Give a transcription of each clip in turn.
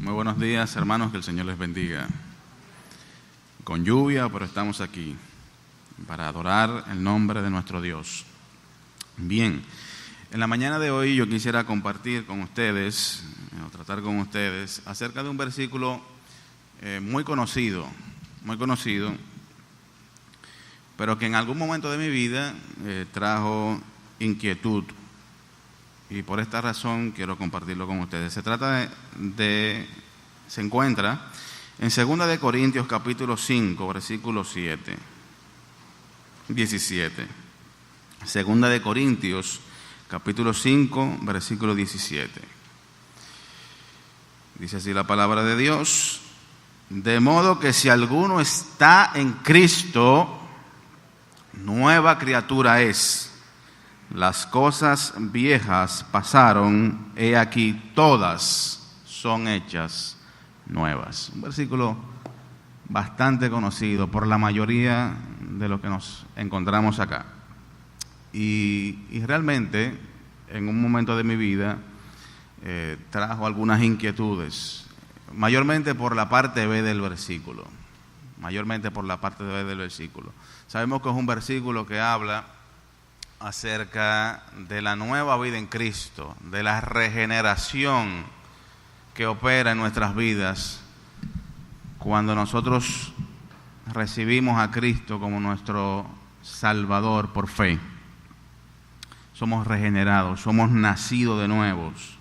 Muy buenos días, hermanos, que el Señor les bendiga. Con lluvia, pero estamos aquí para adorar el nombre de nuestro Dios. Bien, en la mañana de hoy yo quisiera compartir con ustedes, o tratar con ustedes, acerca de un versículo muy conocido, pero que en algún momento de mi vida trajo inquietud. Y por esta razón quiero compartirlo con ustedes. Se encuentra en 2 de Corintios capítulo 5, versículo 17. 2 de Corintios capítulo 5, versículo 17. Dice así la palabra de Dios: de modo que si alguno está en Cristo, nueva criatura es. Las cosas viejas pasaron, he aquí todas son hechas nuevas. Un versículo bastante conocido por la mayoría de los que nos encontramos acá. Y realmente, en un momento de mi vida, trajo algunas inquietudes, mayormente por la parte B del versículo. Sabemos que es un versículo que habla acerca de la nueva vida en Cristo, de la regeneración que opera en nuestras vidas cuando nosotros recibimos a Cristo como nuestro Salvador por fe. Somos regenerados, somos nacidos de nuevos.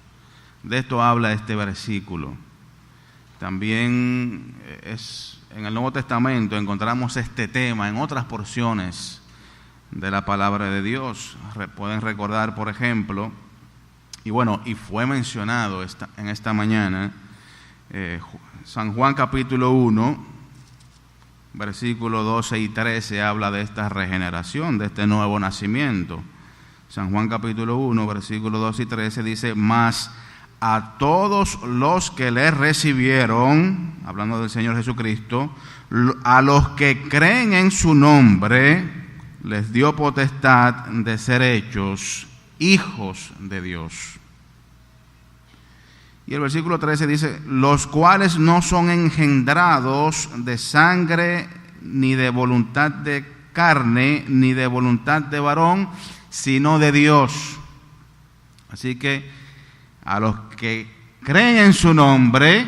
De esto habla este versículo. También en el Nuevo Testamento encontramos este tema en otras porciones de la palabra de Dios. Pueden recordar, por ejemplo, y fue mencionado en esta mañana, San Juan capítulo 1, versículos 12 y 13, habla de esta regeneración, de este nuevo nacimiento. San Juan capítulo 1, versículos 12 y 13 dice: mas a todos los que le recibieron, hablando del Señor Jesucristo, a los que creen en su nombre, les dio potestad de ser hechos hijos de Dios. Y el versículo 13 dice: los cuales no son engendrados de sangre, ni de voluntad de carne, ni de voluntad de varón, sino de Dios. Así que a los que creen en su nombre,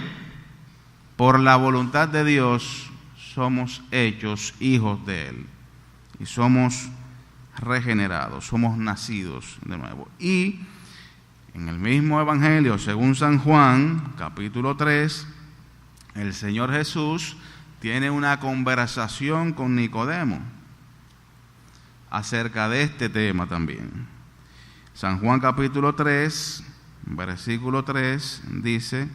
por la voluntad de Dios, somos hechos hijos de Él. Y somos regenerados, somos nacidos de nuevo. Y en el mismo Evangelio, según San Juan, capítulo 3, el Señor Jesús tiene una conversación con Nicodemo acerca de este tema también. San Juan capítulo 3, versículo 3, dice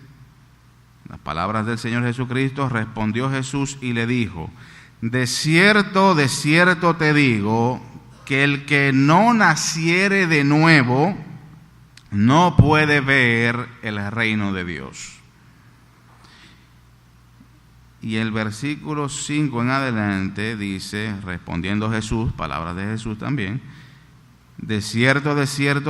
las palabras del Señor Jesucristo: respondió Jesús y le dijo: de cierto te digo, que el que no naciere de nuevo no puede ver el reino de Dios. Y el versículo 5 en adelante dice, respondiendo Jesús, palabras de Jesús también: de cierto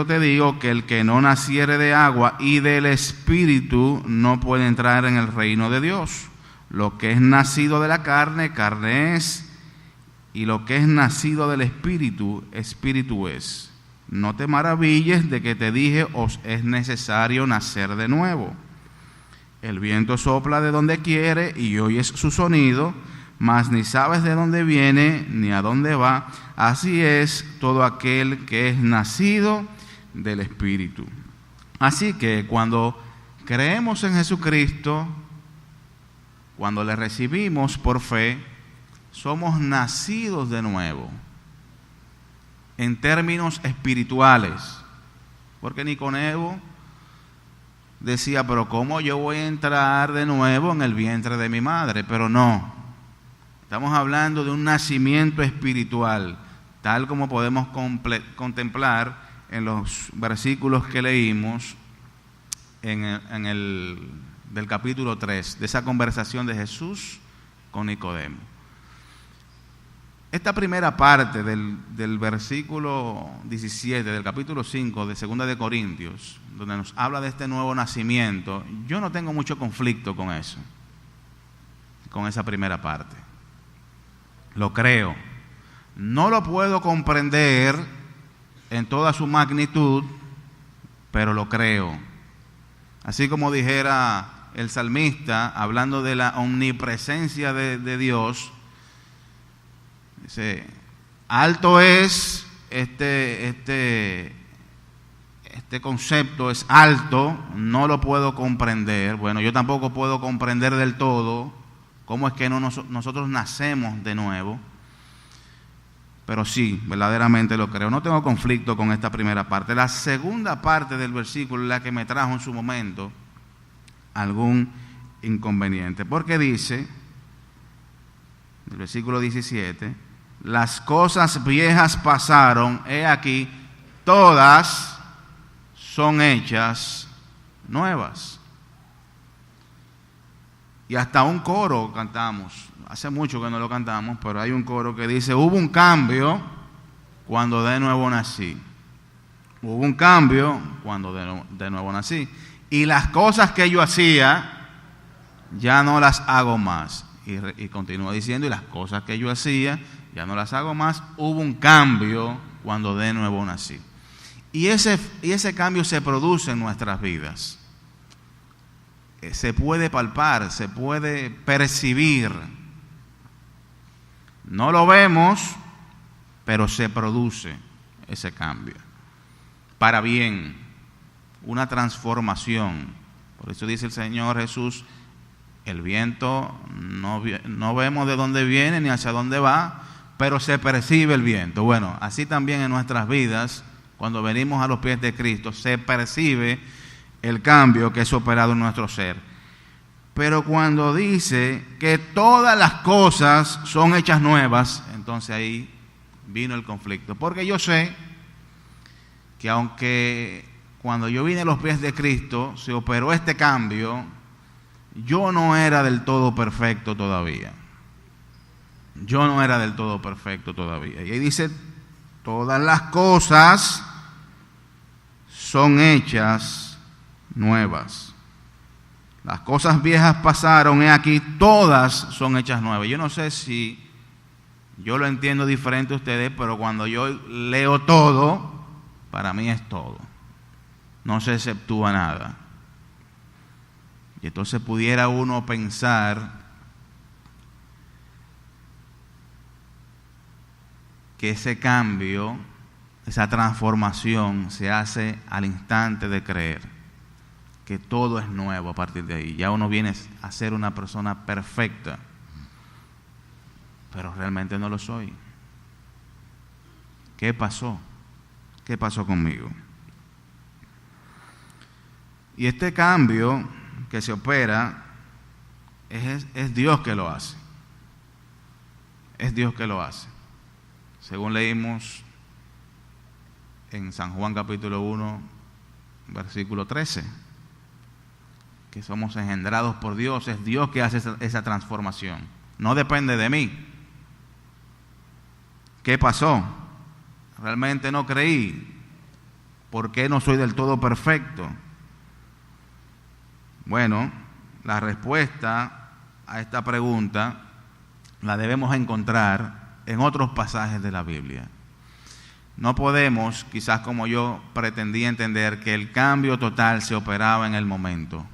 te digo, que el que no naciere de agua y del Espíritu no puede entrar en el reino de Dios. Lo que es nacido de la carne, carne es, y lo que es nacido del Espíritu, Espíritu es. No te maravilles de que te dije, os es necesario nacer de nuevo. El viento sopla de donde quiere y oyes su sonido, mas ni sabes de dónde viene ni a dónde va. Así es todo aquel que es nacido del Espíritu. Así que cuando creemos en Jesucristo, cuando le recibimos por fe, somos nacidos de nuevo en términos espirituales. Porque Nicodemo decía: pero ¿cómo yo voy a entrar de nuevo en el vientre de mi madre? Pero no, estamos hablando de un nacimiento espiritual, tal como podemos contemplar en los versículos que leímos del capítulo 3, de esa conversación de Jesús con Nicodemo. Esta primera parte del versículo 17 del capítulo 5 de 2 de Corintios, donde nos habla de este nuevo nacimiento, yo no tengo mucho conflicto con eso, con esa primera parte. Lo creo. No lo puedo comprender en toda su magnitud, pero lo creo. Así como dijera el salmista, hablando de la omnipresencia de Dios, dice, alto es este concepto, es alto, no lo puedo comprender. Bueno, yo tampoco puedo comprender del todo cómo es que nosotros nacemos de nuevo, pero sí, verdaderamente lo creo. No tengo conflicto con esta primera parte. La segunda parte del versículo es la que me trajo en su momento algún inconveniente, porque dice, el versículo 17, las cosas viejas pasaron, he aquí, todas son hechas nuevas. Y hasta un coro cantamos, hace mucho que no lo cantamos, pero hay un coro que dice, hubo un cambio cuando de nuevo nací. Hubo un cambio cuando de nuevo nací. Y las cosas que yo hacía, ya no las hago más. Y continúa diciendo, y las cosas que yo hacía, ya no las hago más. Hubo un cambio cuando de nuevo nací. Y ese cambio se produce en nuestras vidas. Se puede palpar, se puede percibir. No lo vemos, pero se produce ese cambio. Para bien, una transformación. Por eso dice el Señor Jesús, el viento no vemos de dónde viene ni hacia dónde va, pero se percibe el viento. Bueno, así también en nuestras vidas, cuando venimos a los pies de Cristo, se percibe el cambio que es operado en nuestro ser. Pero cuando dice que todas las cosas son hechas nuevas, entonces ahí vino el conflicto. Porque yo sé que aunque cuando yo vine a los pies de Cristo se operó este cambio, yo no era del todo perfecto todavía. Yo no era del todo perfecto todavía. Y ahí dice, todas las cosas son hechas nuevas. Las cosas viejas pasaron, he aquí, todas son hechas nuevas. Yo no sé si yo lo entiendo diferente a ustedes, pero cuando yo leo todo, para mí es todo. No se exceptúa nada. Y entonces pudiera uno pensar que ese cambio, esa transformación se hace al instante de creer, que todo es nuevo a partir de ahí. Ya uno viene a ser una persona perfecta, pero realmente no lo soy. ¿Qué pasó? ¿Qué pasó conmigo? Y este cambio que se opera es Dios que lo hace. Es Dios que lo hace. Según leímos en San Juan capítulo 1, versículo 13, que somos engendrados por Dios, es Dios que hace esa transformación. No depende de mí. ¿Qué pasó? Realmente no creí. ¿Por qué no soy del todo perfecto? Bueno, la respuesta a esta pregunta la debemos encontrar en otros pasajes de la Biblia. No podemos, quizás como yo pretendía entender, que el cambio total se operaba en el momento,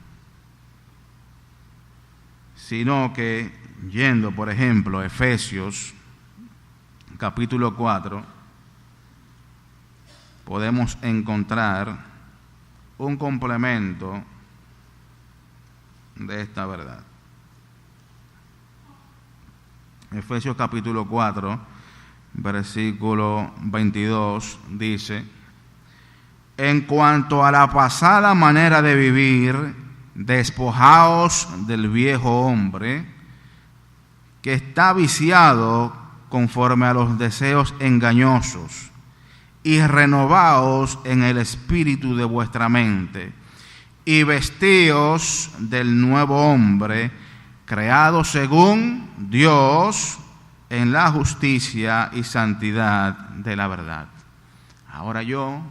sino que yendo, por ejemplo, a Efesios capítulo 4, podemos encontrar un complemento de esta verdad. Efesios capítulo 4, versículo 22 dice: en cuanto a la pasada manera de vivir, despojaos del viejo hombre que está viciado conforme a los deseos engañosos, y renovaos en el espíritu de vuestra mente, y vestíos del nuevo hombre, creado según Dios en la justicia y santidad de la verdad. Ahora yo,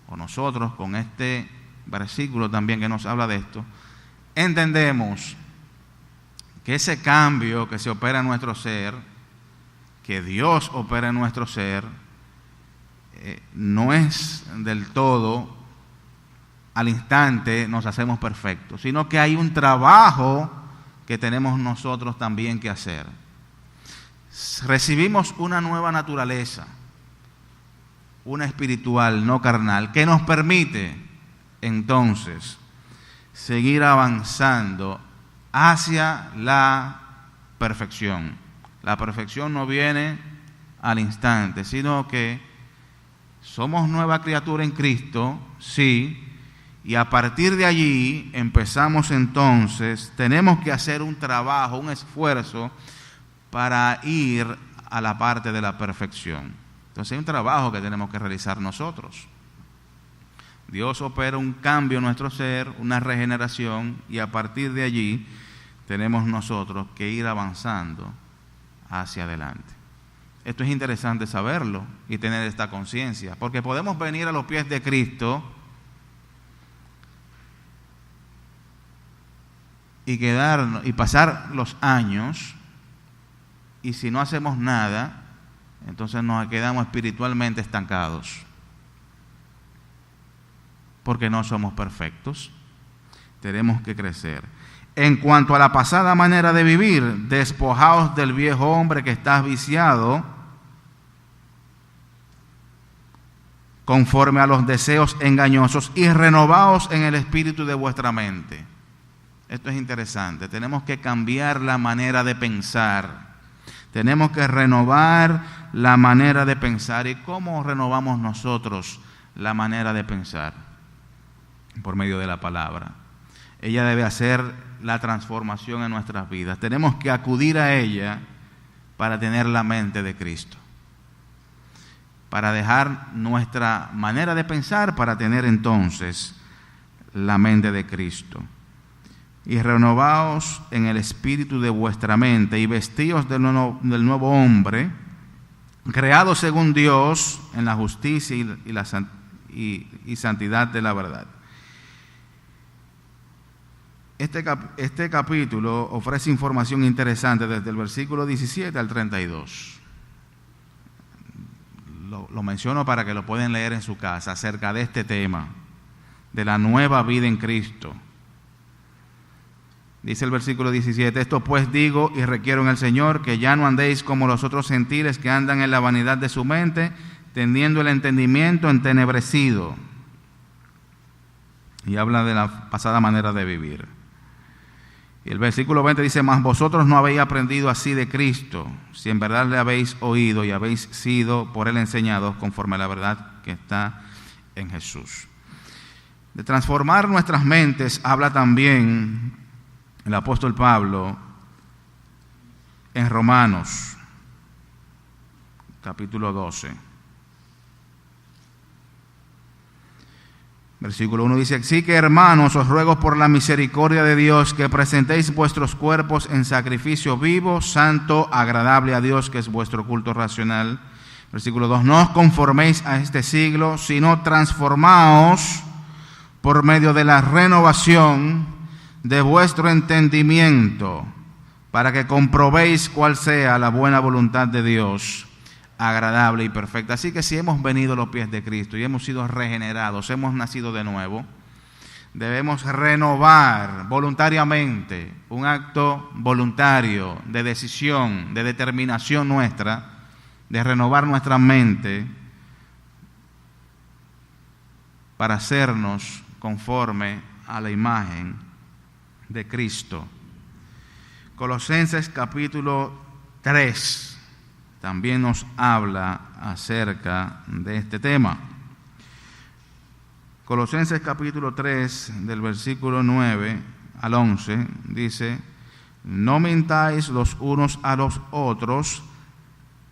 o nosotros, con este versículo también que nos habla de esto, entendemos que ese cambio que se opera en nuestro ser, que Dios opera en nuestro ser, no es del todo al instante nos hacemos perfectos, sino que hay un trabajo que tenemos nosotros también que hacer. Recibimos una nueva naturaleza, una espiritual, no carnal, que nos permite entonces seguir avanzando hacia la perfección. La perfección no viene al instante, sino que somos nueva criatura en Cristo, sí, y a partir de allí empezamos entonces, tenemos que hacer un trabajo, un esfuerzo para ir a la parte de la perfección. Entonces hay un trabajo que tenemos que realizar nosotros. Dios opera un cambio en nuestro ser, una regeneración, y a partir de allí tenemos nosotros que ir avanzando hacia adelante. Esto es interesante saberlo y tener esta conciencia, porque podemos venir a los pies de Cristo y quedarnos y pasar los años, y si no hacemos nada, entonces nos quedamos espiritualmente estancados, porque no somos perfectos. Tenemos que crecer. En cuanto a la pasada manera de vivir, despojaos del viejo hombre que está viciado conforme a los deseos engañosos, y renovaos en el espíritu de vuestra mente. Esto es interesante. Tenemos que cambiar la manera de pensar. Tenemos que renovar la manera de pensar. ¿Y cómo renovamos nosotros la manera de pensar? Por medio de la palabra. Ella debe hacer la transformación en nuestras vidas. Tenemos que acudir a ella para tener la mente de Cristo, para dejar nuestra manera de pensar, para tener entonces la mente de Cristo. Y renovaos en el espíritu de vuestra mente, y vestíos del nuevo hombre, creado según Dios en la justicia y santidad de la verdad. Este capítulo ofrece información interesante desde el versículo 17 al 32. Lo menciono para que lo puedan leer en su casa, acerca de este tema, de la nueva vida en Cristo. Dice el versículo 17: esto pues digo y requiero en el Señor, que ya no andéis como los otros gentiles que andan en la vanidad de su mente, teniendo el entendimiento entenebrecido. Y habla de la pasada manera de vivir. Y el versículo 20 dice: mas vosotros no habéis aprendido así de Cristo, si en verdad le habéis oído y habéis sido por él enseñados conforme a la verdad que está en Jesús. De transformar nuestras mentes habla también el apóstol Pablo en Romanos, capítulo 12. Versículo 1 dice: así que, hermanos, os ruego por la misericordia de Dios que presentéis vuestros cuerpos en sacrificio vivo, santo, agradable a Dios, que es vuestro culto racional. Versículo 2: no os conforméis a este siglo, sino transformaos por medio de la renovación de vuestro entendimiento, para que comprobéis cuál sea la buena voluntad de Dios, agradable y perfecta. Así que si hemos venido a los pies de Cristo y hemos sido regenerados, hemos nacido de nuevo, debemos renovar voluntariamente, un acto voluntario de decisión, de determinación nuestra, de renovar nuestra mente para hacernos conforme a la imagen de Cristo. Colosenses capítulo 3 también nos habla acerca de este tema. Colosenses capítulo 3, del versículo 9 al 11, dice: no mintáis los unos a los otros,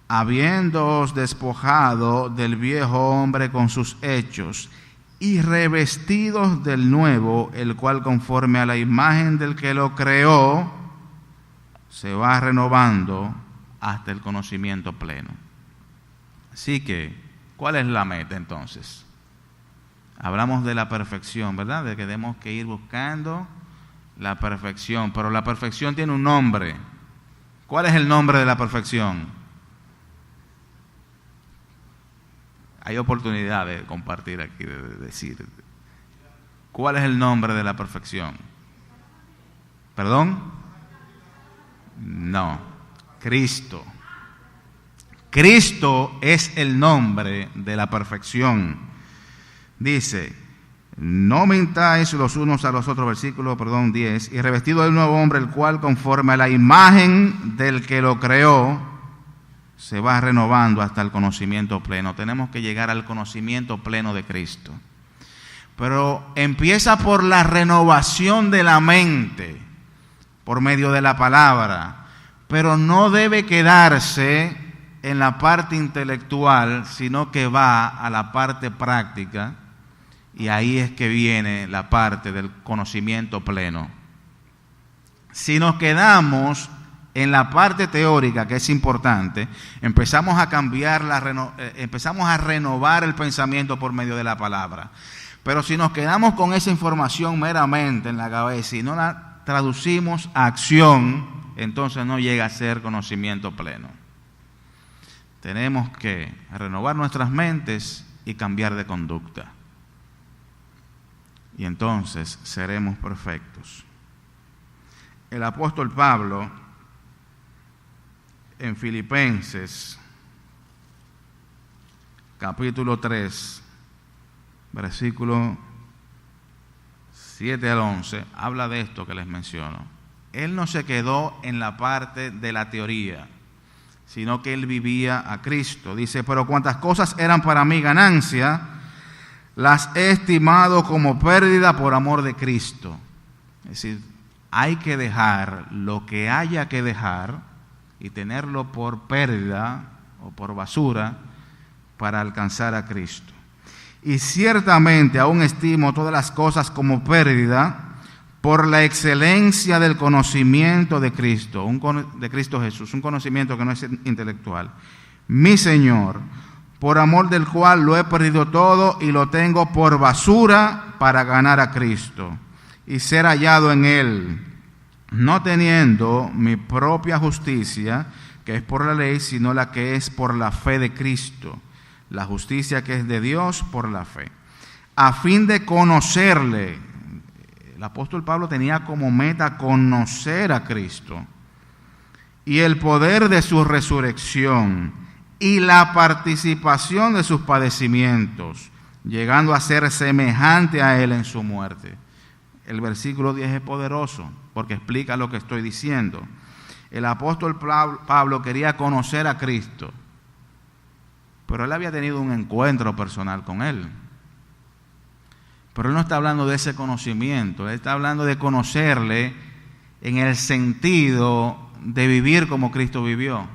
habiéndoos despojado del viejo hombre con sus hechos, y revestidos del nuevo, el cual conforme a la imagen del que lo creó, se va renovando hasta el conocimiento pleno. Así que, ¿cuál es la meta entonces? Hablamos de la perfección, ¿verdad? De que tenemos que ir buscando la perfección, pero la perfección tiene un nombre. ¿Cuál es el nombre de la perfección? Hay oportunidad de compartir aquí, de decir. ¿Cuál es el nombre de la perfección? ¿Perdón? No, Cristo. Cristo es el nombre de la perfección. Dice, no mintáis los unos a los otros, versículo 10, y revestido del nuevo hombre, el cual conforme a la imagen del que lo creó, se va renovando hasta el conocimiento pleno. Tenemos que llegar al conocimiento pleno de Cristo. Pero empieza por la renovación de la mente, por medio de la palabra, pero no debe quedarse en la parte intelectual, sino que va a la parte práctica, y ahí es que viene la parte del conocimiento pleno. Si nos quedamos en la parte teórica, que es importante, empezamos a cambiar, empezamos a renovar el pensamiento por medio de la palabra. Pero si nos quedamos con esa información meramente en la cabeza y no la traducimos a acción, entonces no llega a ser conocimiento pleno. Tenemos que renovar nuestras mentes y cambiar de conducta. Y entonces seremos perfectos. El apóstol Pablo, en Filipenses, capítulo 3, versículo 7 al 11, habla de esto que les menciono. Él no se quedó en la parte de la teoría, sino que él vivía a Cristo. Dice, pero cuantas cosas eran para mí ganancia, las he estimado como pérdida por amor de Cristo. Es decir, hay que dejar lo que haya que dejar y tenerlo por pérdida o por basura para alcanzar a Cristo. Y ciertamente aún estimo todas las cosas como pérdida por la excelencia del conocimiento de Cristo, de Cristo Jesús, un conocimiento que no es intelectual. Mi Señor, por amor del cual lo he perdido todo y lo tengo por basura para ganar a Cristo y ser hallado en Él, no teniendo mi propia justicia, que es por la ley, sino la que es por la fe de Cristo, la justicia que es de Dios por la fe, a fin de conocerle. El apóstol Pablo tenía como meta conocer a Cristo y el poder de su resurrección y la participación de sus padecimientos, llegando a ser semejante a Él en su muerte. El versículo 10 es poderoso porque explica lo que estoy diciendo. El apóstol Pablo quería conocer a Cristo, pero él había tenido un encuentro personal con Él. Pero él no está hablando de ese conocimiento, él está hablando de conocerle en el sentido de vivir como Cristo vivió.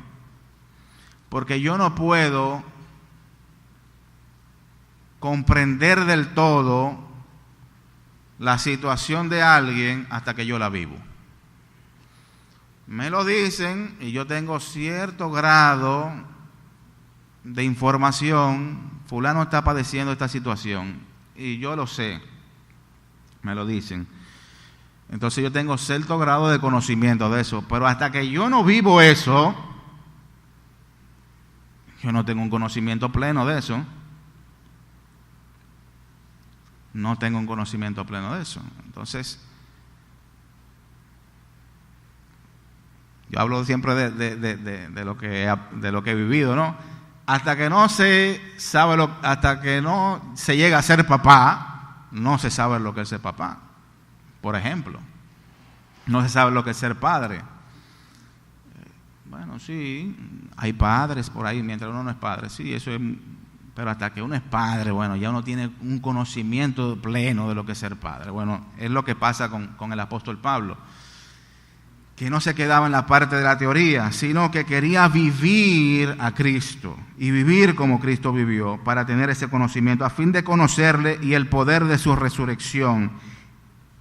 Porque yo no puedo comprender del todo la situación de alguien hasta que yo la vivo. Me lo dicen y yo tengo cierto grado de información, fulano está padeciendo esta situación y yo lo sé, me lo dicen. Entonces yo tengo cierto grado de conocimiento de eso, pero hasta que yo no vivo eso, yo no tengo un conocimiento pleno de eso. No tengo un conocimiento pleno de eso. Entonces, yo hablo siempre de lo que he vivido, ¿no? Hasta que no se sabe hasta que no se llega a ser papá, no se sabe lo que es ser papá. Por ejemplo, no se sabe lo que es ser padre. Bueno, sí, hay padres por ahí mientras uno no es padre, sí, eso es. Pero hasta que uno es padre, bueno, ya uno tiene un conocimiento pleno de lo que es ser padre. Bueno, es lo que pasa con el apóstol Pablo, que no se quedaba en la parte de la teoría, sino que quería vivir a Cristo y vivir como Cristo vivió para tener ese conocimiento, a fin de conocerle y el poder de su resurrección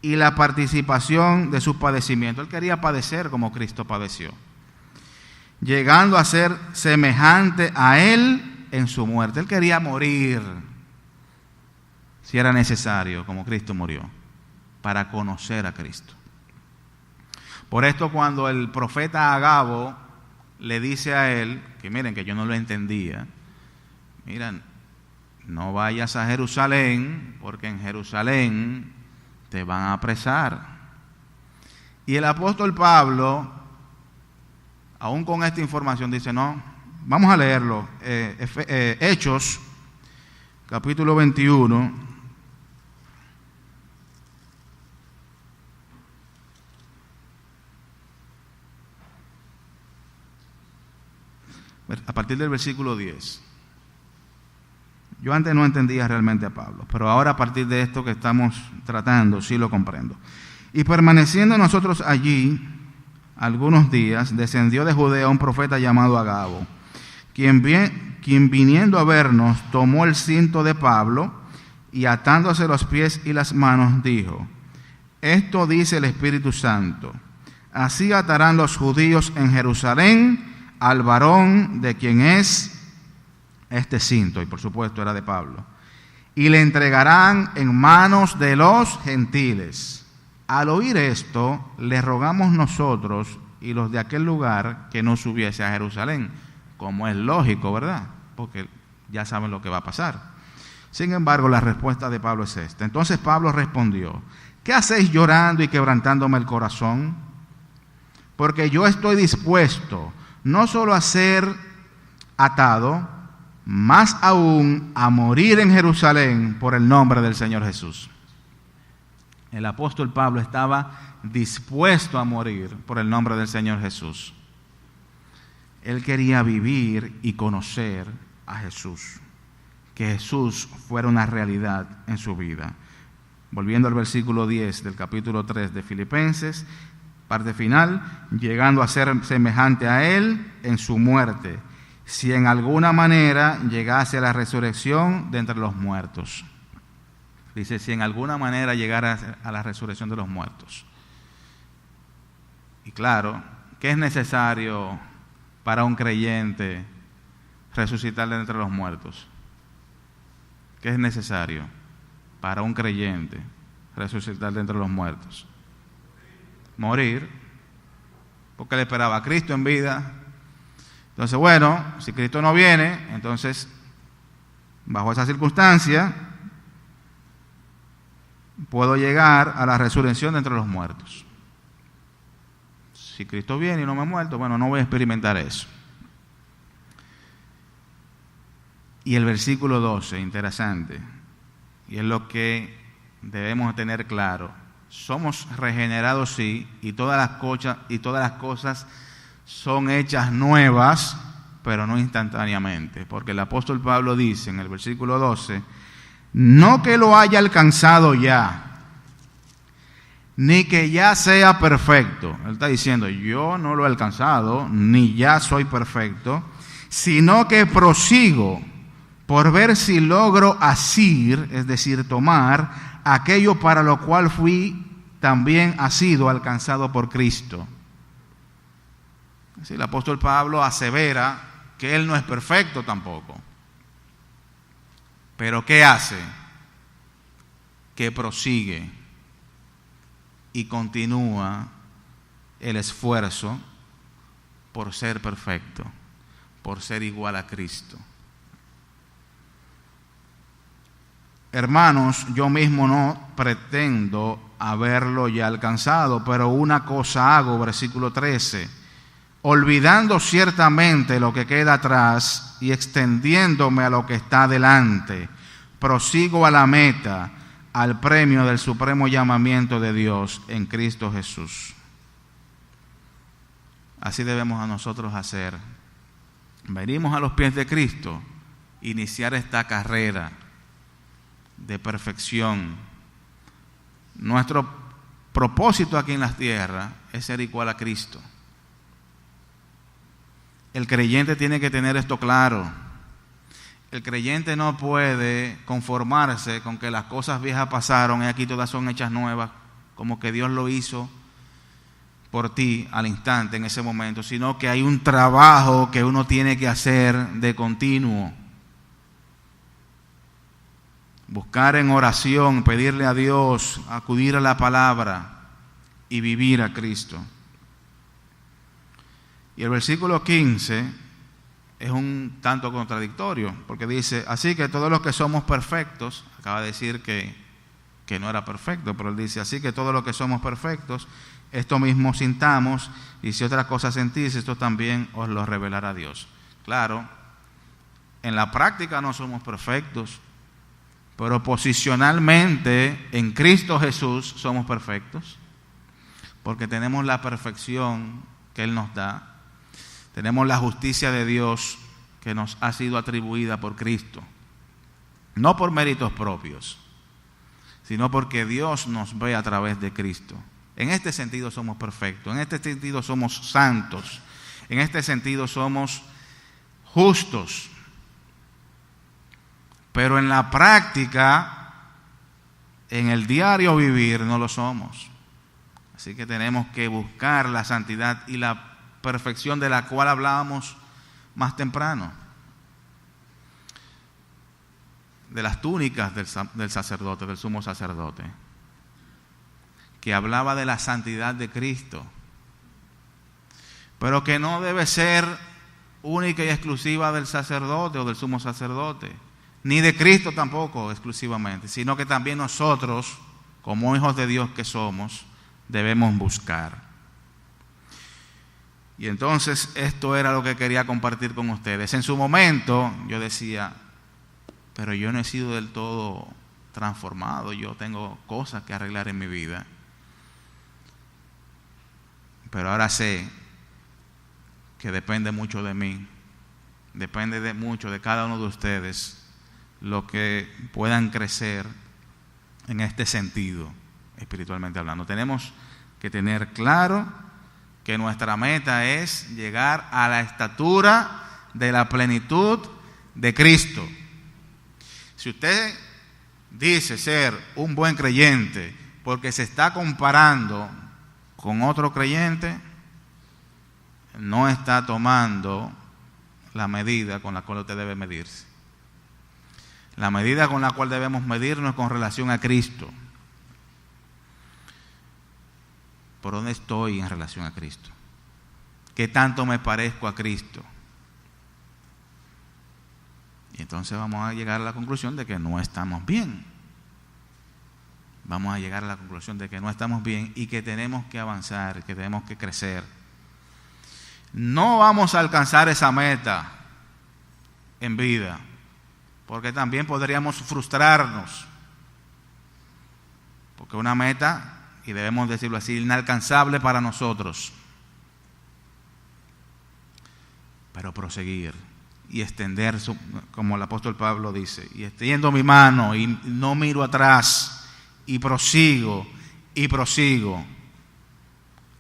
y la participación de sus padecimientos. Él quería padecer como Cristo padeció. llegando a ser semejante a Él en su muerte. Él quería morir, si era necesario, como Cristo murió, para conocer a Cristo. Por esto, cuando el profeta Agabo le dice a él, que miren que yo no lo entendía, miren, no vayas a Jerusalén, porque en Jerusalén te van a apresar. Y el apóstol Pablo, aún con esta información, dice, no, vamos a leerlo, Hechos, capítulo 21, a partir del versículo 10. Yo antes no entendía realmente a Pablo, pero ahora a partir de esto que estamos tratando, sí lo comprendo. Y permaneciendo nosotros allí algunos días, descendió de Judea un profeta llamado Agabo, quien viniendo a vernos, tomó el cinto de Pablo y atándose los pies y las manos, dijo: esto dice el Espíritu Santo, así atarán los judíos en Jerusalén al varón de quien es este cinto, y por supuesto era de Pablo, y le entregarán en manos de los gentiles. Al oír esto, le rogamos nosotros y los de aquel lugar que no subiese a Jerusalén, como es lógico, ¿verdad? Porque ya saben lo que va a pasar. Sin embargo, la respuesta de Pablo es esta. Entonces Pablo respondió: ¿qué hacéis llorando y quebrantándome el corazón? Porque yo estoy dispuesto no solo a ser atado, más aún a morir en Jerusalén por el nombre del Señor Jesús. El apóstol Pablo estaba dispuesto a morir por el nombre del Señor Jesús. Él quería vivir y conocer a Jesús, que Jesús fuera una realidad en su vida. Volviendo al versículo 10 del capítulo 3 de Filipenses, parte final, llegando a ser semejante a Él en su muerte, si en alguna manera llegase a la resurrección de entre los muertos. Dice, si en alguna manera llegara a la resurrección de los muertos. Y claro, ¿qué es necesario para un creyente resucitar de entre los muertos? ¿Qué es necesario para un creyente resucitar de entre los muertos? Morir, porque él esperaba a Cristo en vida. Entonces, bueno, si Cristo no viene, entonces, bajo esa circunstancia, puedo llegar a la resurrección de entre los muertos. Si Cristo viene y no me he muerto, bueno, no voy a experimentar eso. Y el versículo 12, interesante, y es lo que debemos tener claro. Somos regenerados, sí, y todas las cosas son hechas nuevas, pero no instantáneamente. Porque el apóstol Pablo dice en el versículo 12, no que lo haya alcanzado ya, ni que ya sea perfecto. Él está diciendo, yo no lo he alcanzado, ni ya soy perfecto, sino que prosigo por ver si logro asir, es decir, tomar aquello para lo cual fui también asido alcanzado por Cristo. Así, el apóstol Pablo asevera que él no es perfecto tampoco. Pero ¿qué hace? Que prosigue y continúa el esfuerzo por ser perfecto, por ser igual a Cristo. Hermanos, yo mismo no pretendo haberlo ya alcanzado, pero una cosa hago, versículo 13, olvidando ciertamente lo que queda atrás y extendiéndome a lo que está delante, prosigo a la meta, al premio del supremo llamamiento de Dios en Cristo Jesús. Así debemos a nosotros hacer. Venimos a los pies de Cristo, iniciar esta carrera de perfección. Nuestro propósito aquí en la tierra es ser igual a Cristo. El creyente tiene que tener esto claro. El creyente no puede conformarse con que las cosas viejas pasaron y aquí todas son hechas nuevas, como que Dios lo hizo por ti al instante, en ese momento, sino que hay un trabajo que uno tiene que hacer de continuo. Buscar en oración, pedirle a Dios, acudir a la palabra y vivir a Cristo. Y el versículo 15 es un tanto contradictorio, porque dice, así que todos los que somos perfectos, acaba de decir que no era perfecto, pero él dice, así que todos los que somos perfectos, esto mismo sintamos, y si otra cosa sentís, esto también os lo revelará Dios. Claro, en la práctica no somos perfectos, pero posicionalmente en Cristo Jesús somos perfectos, porque tenemos la perfección que Él nos da, tenemos la justicia de Dios que nos ha sido atribuida por Cristo, no por méritos propios, sino porque Dios nos ve a través de Cristo. En este sentido somos perfectos, en este sentido somos santos, en este sentido somos justos. Pero en la práctica, en el diario vivir, no lo somos. Así que tenemos que buscar la santidad y la perfección de la cual hablábamos más temprano. De las túnicas del sacerdote, del sumo sacerdote, que hablaba de la santidad de Cristo, pero que no debe ser única y exclusiva del sacerdote o del sumo sacerdote, ni de Cristo tampoco exclusivamente, sino que también nosotros, como hijos de Dios que somos, debemos buscar. Y entonces esto era lo que quería compartir con ustedes. En su momento yo decía, pero yo no he sido del todo transformado, yo tengo cosas que arreglar en mi vida. Pero ahora sé que depende mucho de mí, depende mucho de cada uno de ustedes, lo que puedan crecer en este sentido, espiritualmente hablando. Tenemos que tener claro que nuestra meta es llegar a la estatura de la plenitud de Cristo. Si usted dice ser un buen creyente porque se está comparando con otro creyente, no está tomando la medida con la cual usted debe medirse. La medida con la cual debemos medirnos es con relación a Cristo. ¿Por dónde estoy en relación a Cristo? ¿Qué tanto me parezco a Cristo? Y entonces vamos a llegar a la conclusión de que no estamos bien. Vamos a llegar a la conclusión de que no estamos bien y que tenemos que avanzar, que tenemos que crecer. No vamos a alcanzar esa meta en vida, porque también podríamos frustrarnos. Porque una meta, y debemos decirlo así, inalcanzable para nosotros. Pero proseguir y extender, como el apóstol Pablo dice, y extiendo mi mano y no miro atrás, y prosigo, y prosigo.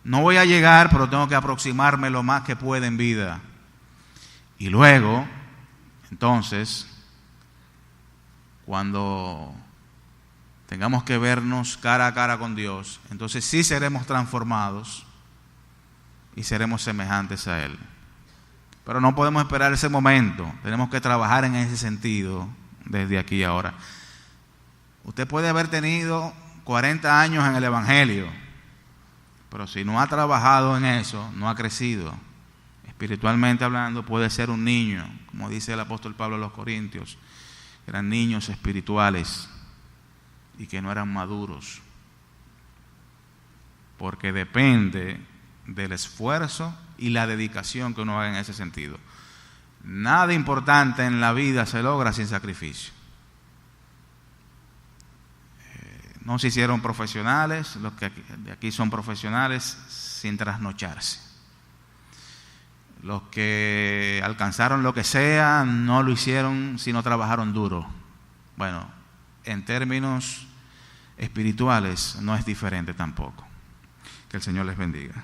No voy a llegar, pero tengo que aproximarme lo más que pueda en vida. Y luego, entonces, cuando tengamos que vernos cara a cara con Dios, entonces sí seremos transformados y seremos semejantes a Él. Pero no podemos esperar ese momento, tenemos que trabajar en ese sentido desde aquí y ahora. Usted puede haber tenido 40 años en el Evangelio, pero si no ha trabajado en eso, no ha crecido. Espiritualmente hablando, puede ser un niño, como dice el apóstol Pablo a los Corintios, eran niños espirituales y que no eran maduros, porque depende del esfuerzo y la dedicación que uno haga en ese sentido. Nada importante en la vida se logra sin sacrificio. No se hicieron profesionales, los que de aquí son profesionales, sin trasnocharse. Los que alcanzaron lo que sea, no lo hicieron si no trabajaron duro. Bueno, en términos espirituales no es diferente tampoco. Que el Señor les bendiga.